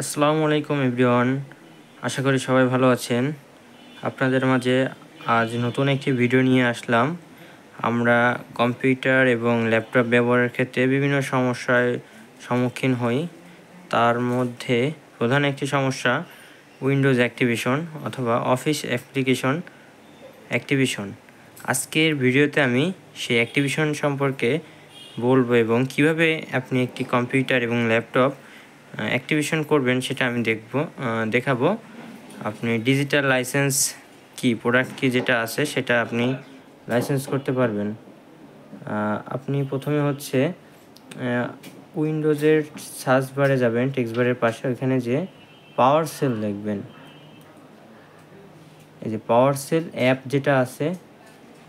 আসসালামু আলাইকুম এভরিওয়ান। আশা করি সবাই ভালো আছেন। আপনাদের মাঝে আজ নতুন একটি ভিডিও নিয়ে আসলাম। আমরা কম্পিউটার এবং ল্যাপটপ ব্যবহারের ক্ষেত্রে বিভিন্ন সমস্যার সম্মুখীন হই। তার মধ্যে প্রধান একটি সমস্যা উইন্ডোজ অ্যাক্টিভেশন অথবা অফিস অ্যাপ্লিকেশন অ্যাক্টিভেশন। আজকের ভিডিওতে আমি সেই অ্যাক্টিভেশন সম্পর্কে বলবো এবং কিভাবে আপনি একটি কম্পিউটার এবং ল্যাপটপ অ্যাক্টিভেশন করবেন সেটা আমি দেখাবো। আপনি ডিজিটাল লাইসেন্স কি প্রোডাক্ট কি যেটা আছে সেটা আপনি লাইসেন্স করতে পারবেন। আপনি প্রথমে হচ্ছে উইন্ডোজের সার্চ বারে যাবেন, টেক্সট বারের পাশে ওইখানে যে পাওয়ার সেল লিখবেন। এই যে পাওয়ার সেল অ্যাপ যেটা আছে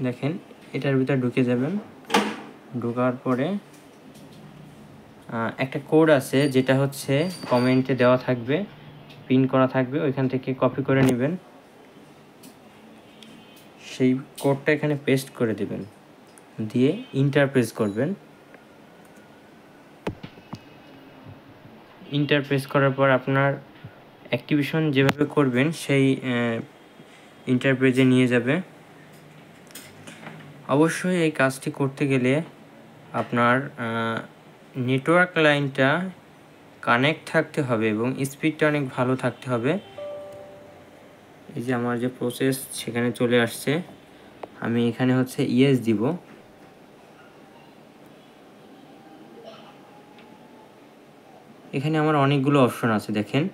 দেখেন, এটার ভিতর ঢুকে যাবেন। ঢোকার পরে একটা কোড আছে যেটা হচ্ছে কমেন্টে দেওয়া থাকবে, পিন করা থাকবে, ওইখান থেকে কপি করে নেবেন। সেই কোডটা এখানে পেস্ট করে দেবেন, দিয়ে ইন্টার প্রেস করবেন। ইন্টার প্রেস করার পর আপনার অ্যাক্টিভেশন যেভাবে করবেন সেই ইন্টার পেজে নিয়ে যাবে। অবশ্যই এই কাজটি করতে গেলে আপনার নেটওয়ার্ক লাইনটা কানেক্ট থাকতে হবে এবং স্পিডটা অনেক ভালো থাকতে হবে। এই যে আমার যে প্রসেস সেখানে চলে আসছে, আমি এখানে হচ্ছে ইয়েস দিব। এখানে আমার অনেকগুলো অপশন আছে দেখেন,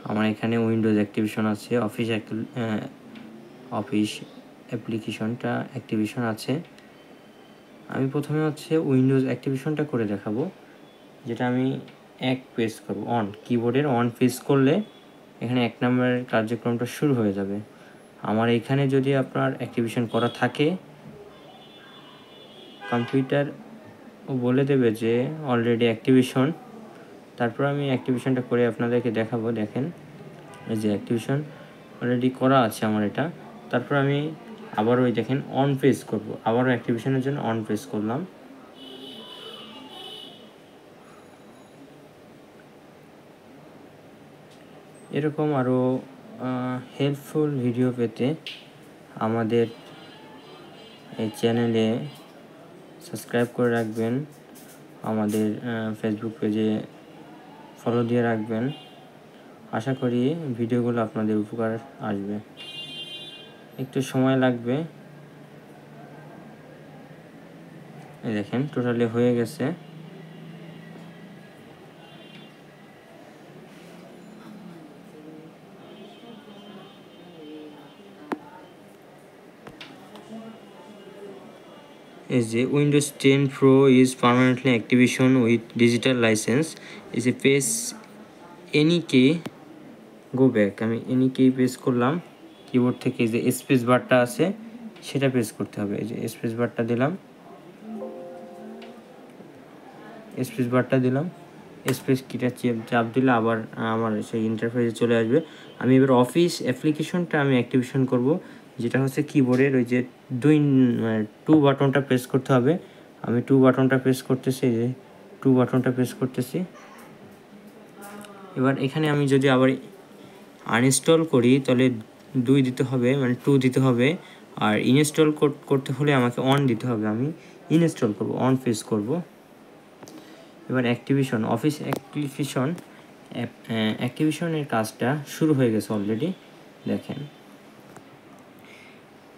আমার এখানে উইন্ডোজ অ্যাক্টিভেশন আছে, অফিস অ্যাপ্লিকেশনটা অ্যাক্টিভেশন আছে। আমি প্রথমে হচ্ছে উইন্ডোজ অ্যাক্টিভেশনটা করে দেখাবো, যেটা আমি প্রেস করব, অন কিবোর্ডের অন প্রেস করলে এখানে 1 নম্বরের কার্যক্রমটা শুরু হয়ে যাবে। আমার এখানে যদি আপনার অ্যাক্টিভেশন করা থাকে, কম্পিউটার বলে দেবে যে অলরেডি অ্যাক্টিভেশন। তারপর আমি অ্যাক্টিভেশনটা করে আপনাদেরকে দেখাবো। দেখেন এই যে অ্যাক্টিভেশন অলরেডি করা আছে আমার এটা। তারপর আমি আবার ওই দেখেন অন প্রেস করব, আবারও অ্যাক্টিভেশনের জন্য অন প্রেস করলাম। এরকম আরও হেল্পফুল ভিডিও পেতে আমাদের এই চ্যানেলে সাবস্ক্রাইব করে রাখবেন, আমাদের ফেসবুক পেজে ফলো দিয়ে রাখবেন। আশা করি ভিডিওগুলো আপনাদের উপকার আসবে। একটু সময় লাগবে। এই দেখেন টোটালি হয়ে গেছে। is a Windows 10 Pro is permanently activation with digital license is a press any key go back। আমি any key প্রেস করলাম কিবোর্ড থেকে, যে স্পেস বারটা আছে সেটা প্রেস করতে হবে। এই যে স্পেস বারটা দিলাম, স্পেস কিটা চাপ দিলে আবার আমার সেই ইন্টারফেসে চলে আসবে। আমি এবার অফিস অ্যাপ্লিকেশনটা আমি অ্যাক্টিভেশন করব, যেটা হচ্ছে কিবোর্ডের ওই যে 2 বাটনটা প্রেস করতে হবে। আমি 2 বাটনটা প্রেস করতেছি, এই যে 2 বাটনটা প্রেস করতেছি। এবার এখানে আমি যদি আবার আনইনস্টল করি তাহলে 2 দিতে হবে, মানে 2 দিতে হবে। আর ইনস্টল করতে হলে আমাকে অন দিতে হবে। আমি ইনস্টল করব, অন প্রেস করব। এবার অফিস অ্যাক্টিভেশনের কাজটা শুরু হয়ে গেছে অলরেডি। দেখেন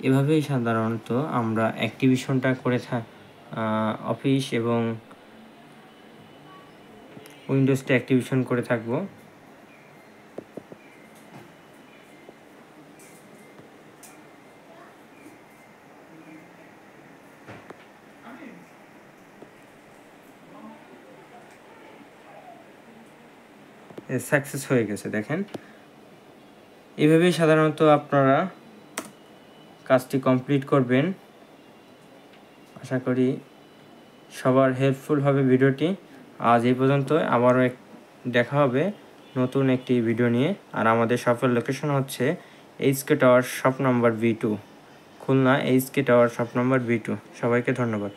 এভাবেই সাধারণত আমরা অ্যাক্টিভেশনটা করে অফিস এবং উইন্ডোজটা অ্যাক্টিভেশন করে থাকবো। সাকসেস হয়ে গেছে। দেখেন এভাবেই সাধারণত আপনারা কাজটি কমপ্লিট করবেন। আশা করি সবার হেল্পফুল হবে ভিডিওটি। আজ এই পর্যন্ত, আবারও দেখা হবে নতুন একটি ভিডিও নিয়ে। আর আমাদের শপের লোকেশন হচ্ছে HK tower shop number B2, Khulna HK tower shop number B2। সবাইকে ধন্যবাদ।